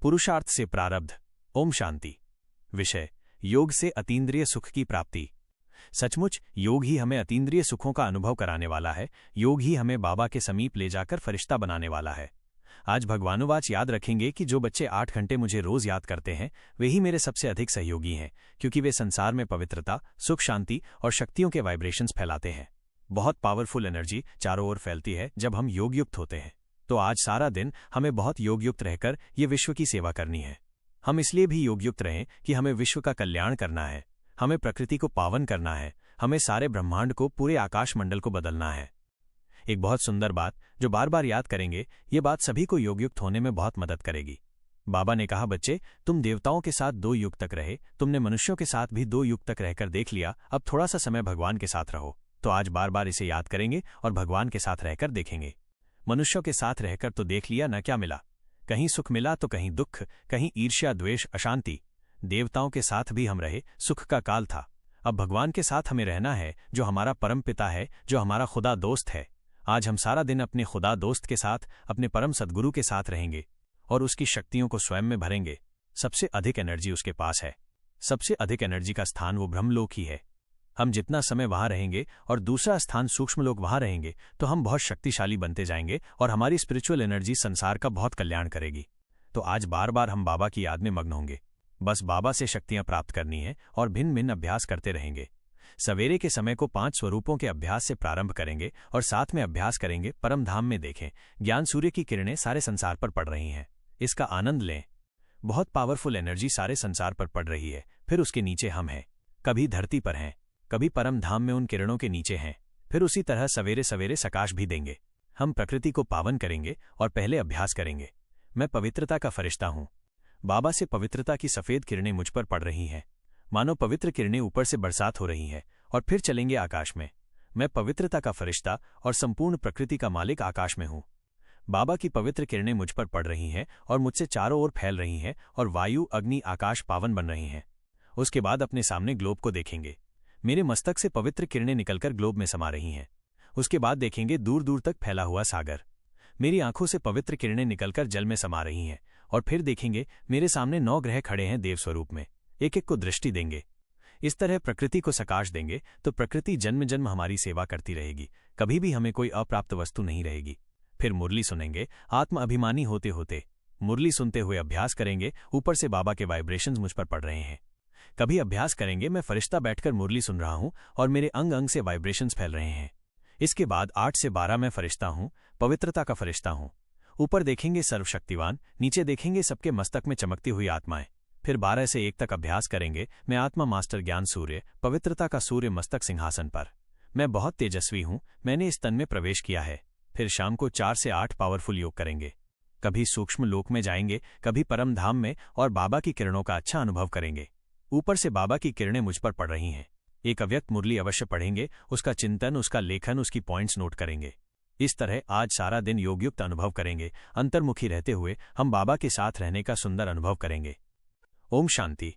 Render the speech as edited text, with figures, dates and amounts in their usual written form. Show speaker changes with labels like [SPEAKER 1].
[SPEAKER 1] पुरुषार्थ से प्रारब्ध। ओम शांति। विषय: योग से अतीन्द्रिय सुख की प्राप्ति। सचमुच योग ही हमें अतीन्द्रिय सुखों का अनुभव कराने वाला है। योग ही हमें बाबा के समीप ले जाकर फरिश्ता बनाने वाला है। आज भगवानुवाच याद रखेंगे कि जो बच्चे 8 घंटे मुझे रोज याद करते हैं वे ही मेरे सबसे अधिक सहयोगी हैं, क्योंकि वे संसार में पवित्रता, सुख, शांति और शक्तियों के वाइब्रेशंस फैलाते हैं। बहुत पावरफुल एनर्जी चारों ओर फैलती है जब हम योगयुक्त होते हैं। तो आज सारा दिन हमें बहुत योगयुक्त रहकर ये विश्व की सेवा करनी है। हम इसलिए भी योगयुक्त रहें कि हमें विश्व का कल्याण करना है, हमें प्रकृति को पावन करना है, हमें सारे ब्रह्मांड को, पूरे आकाश मंडल को बदलना है। एक बहुत सुंदर बात जो बार बार याद करेंगे, ये बात सभी को योगयुक्त होने में बहुत मदद करेगी। बाबा ने कहा, बच्चे तुम देवताओं के साथ 2 युग तक रहे, तुमने मनुष्यों के साथ भी 2 युग तक रहकर देख लिया, अब थोड़ा सा समय भगवान के साथ रहो। तो आज बार बार इसे याद करेंगे और भगवान के साथ रहकर देखेंगे। मनुष्यों के साथ रहकर तो देख लिया न, क्या मिला? कहीं सुख मिला तो कहीं दुख, कहीं ईर्ष्या, द्वेष, अशांति। देवताओं के साथ भी हम रहे, सुख का काल था। अब भगवान के साथ हमें रहना है, जो हमारा परम पिता है, जो हमारा खुदा दोस्त है। आज हम सारा दिन अपने खुदा दोस्त के साथ, अपने परम सद्गुरु के साथ रहेंगे और उसकी शक्तियों को स्वयं में भरेंगे। सबसे अधिक एनर्जी उसके पास है। सबसे अधिक एनर्जी का स्थान वो ब्रह्मलोक ही है। हम जितना समय वहां रहेंगे और दूसरा स्थान सूक्ष्मलोक वहां रहेंगे तो हम बहुत शक्तिशाली बनते जाएंगे और हमारी स्पिरिचुअल एनर्जी संसार का बहुत कल्याण करेगी। तो आज बार बार हम बाबा की याद में मग्न होंगे। बस बाबा से शक्तियां प्राप्त करनी है और भिन्न भिन्न अभ्यास करते रहेंगे। सवेरे के समय को 5 स्वरूपों के अभ्यास से प्रारंभ करेंगे और साथ में अभ्यास करेंगे परम धाम में। देखें, ज्ञान सूर्य की किरणें सारे संसार पर पड़ रही हैं, इसका आनंद लें। बहुत पावरफुल एनर्जी सारे संसार पर पड़ रही है। फिर उसके नीचे हम हैं, कभी धरती पर हैं, कभी परम धाम में उन किरणों के नीचे हैं। फिर उसी तरह सवेरे सवेरे सकाश भी देंगे। हम प्रकृति को पावन करेंगे और पहले अभ्यास करेंगे, मैं पवित्रता का फरिश्ता हूं। बाबा से पवित्रता की सफेद किरणें मुझ पर पड़ रही हैं, मानो पवित्र किरणें ऊपर से बरसात हो रही हैं। और फिर चलेंगे आकाश में। मैं पवित्रता का फरिश्ता और संपूर्ण प्रकृति का मालिक आकाश में हूं। बाबा की पवित्र किरणें मुझ पर पड़ रही हैं और मुझसे चारों ओर फैल रही हैं और वायु, अग्नि, आकाश पावन बन रही हैं। उसके बाद अपने सामने ग्लोब को देखेंगे। मेरे मस्तक से पवित्र किरणें निकलकर ग्लोब में समा रही हैं। उसके बाद देखेंगे दूर दूर तक फैला हुआ सागर। मेरी आंखों से पवित्र किरणें निकलकर जल में समा रही हैं। और फिर देखेंगे मेरे सामने 9 ग्रह खड़े हैं देव स्वरूप में। एक एक को दृष्टि देंगे। इस तरह प्रकृति को सकाश देंगे तो प्रकृति जन्म जन्म हमारी सेवा करती रहेगी। कभी भी हमें कोई अप्राप्त वस्तु नहीं रहेगी। फिर मुरली सुनेंगे, आत्म अभिमानी होते होते मुरली सुनते हुए अभ्यास करेंगे। ऊपर से बाबा के वाइब्रेशंस मुझ पर पड़ रहे हैं। कभी अभ्यास करेंगे, मैं फरिश्ता बैठकर मुरली सुन रहा हूं और मेरे अंग अंग से वाइब्रेशंस फैल रहे हैं। इसके बाद 8 से 12 मैं फरिश्ता हूं, पवित्रता का फरिश्ता हूं। ऊपर देखेंगे सर्वशक्तिवान, नीचे देखेंगे सबके मस्तक में चमकती हुई आत्माएं। फिर 12 से 1 तक अभ्यास करेंगे, मैं आत्मा मास्टर ज्ञान सूर्य, पवित्रता का सूर्य मस्तक सिंहासन पर। मैं बहुत तेजस्वी हूं, मैंने इस तन में प्रवेश किया है। फिर शाम को 4 से 8 पावरफुल योग करेंगे। कभी सूक्ष्म लोक में जाएंगे, कभी परम धाम में, और बाबा की किरणों का अच्छा अनुभव करेंगे। ऊपर से बाबा की किरणें मुझ पर पड़ रही हैं। एक अव्यक्त मुरली अवश्य पढ़ेंगे, उसका चिंतन, उसका लेखन, उसकी पॉइंट्स नोट करेंगे। इस तरह आज सारा दिन योगयुक्त अनुभव करेंगे। अंतर्मुखी रहते हुए हम बाबा के साथ रहने का सुंदर अनुभव करेंगे। ओम शांति।